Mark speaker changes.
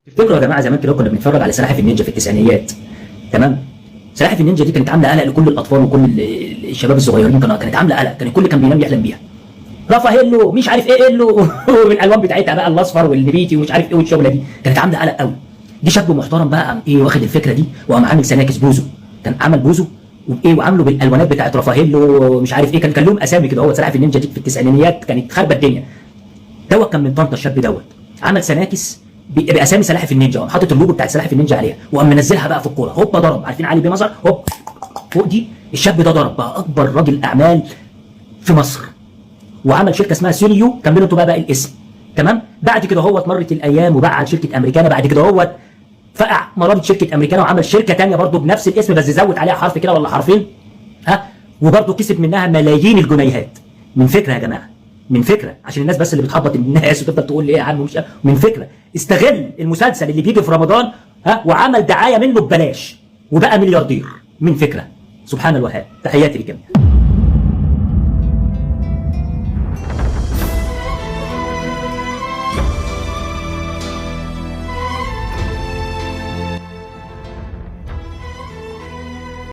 Speaker 1: تفتكروا يا جماعه زمان كده كنا بنتفرج على سلاحف النينجا في التسعينيات؟ تمام. سلاحف النينجا دي كانت عامله قلق لكل الاطفال وكل الشباب الصغيرين، كانت عامله قلق، كان الكل كان بينام يحلم بيها. رافاهيلو مش عارف ايه له والالوان بتاعتها بقى الاصفر والنبيتي ومش عارف ايه والشغله دي، كانت عامله قلق قوي. دي شاب محترم بقى قام ايه واخد الفكره دي وقام عامل سناكس بوزو، كان عمل بوزو وايه وعامله بالالوانات بتاعت رافاهيلو مش عارف ايه، كان لهم اسامي كده. هو سلاحف النينجا دي في التسعينيات كانت خاربه الدنيا. دوت كان من طنطا الشاب دوت، عمل سناكس باسامي سلاحف النينجا، وقام حاطط اللوجو بتاع سلاحف النينجا عليها وقام منزلها بقى في الكوره، هوبا ضرب. عارفين علي بيه مظهر؟ هوب فوق دي الشاب ده ضرب بقى اكبر راجل اعمال في مصر، وعمل شركه اسمها سيريو. كملوا انتوا بقى الاسم. تمام. بعد كده هو مرت الايام وباع على شركه امريكانا. بعد كده هو فقع مرابط شركه امريكانا وعمل شركه ثانيه برضه بنفس الاسم بس زود عليها حرف كده ولا حرفين، وبرضه كسب منها ملايين الجنيهات. من فكره يا جماعه، من فكره، عشان الناس بس اللي بتخبط الناس وتفضل تقول لي ايه يا عم مش من فكره. استغل المسلسل اللي بيجي في رمضان وعمل دعايه منه ببلاش وبقى ملياردير. من فكره. سبحان الوهاب. تحياتي للجميع.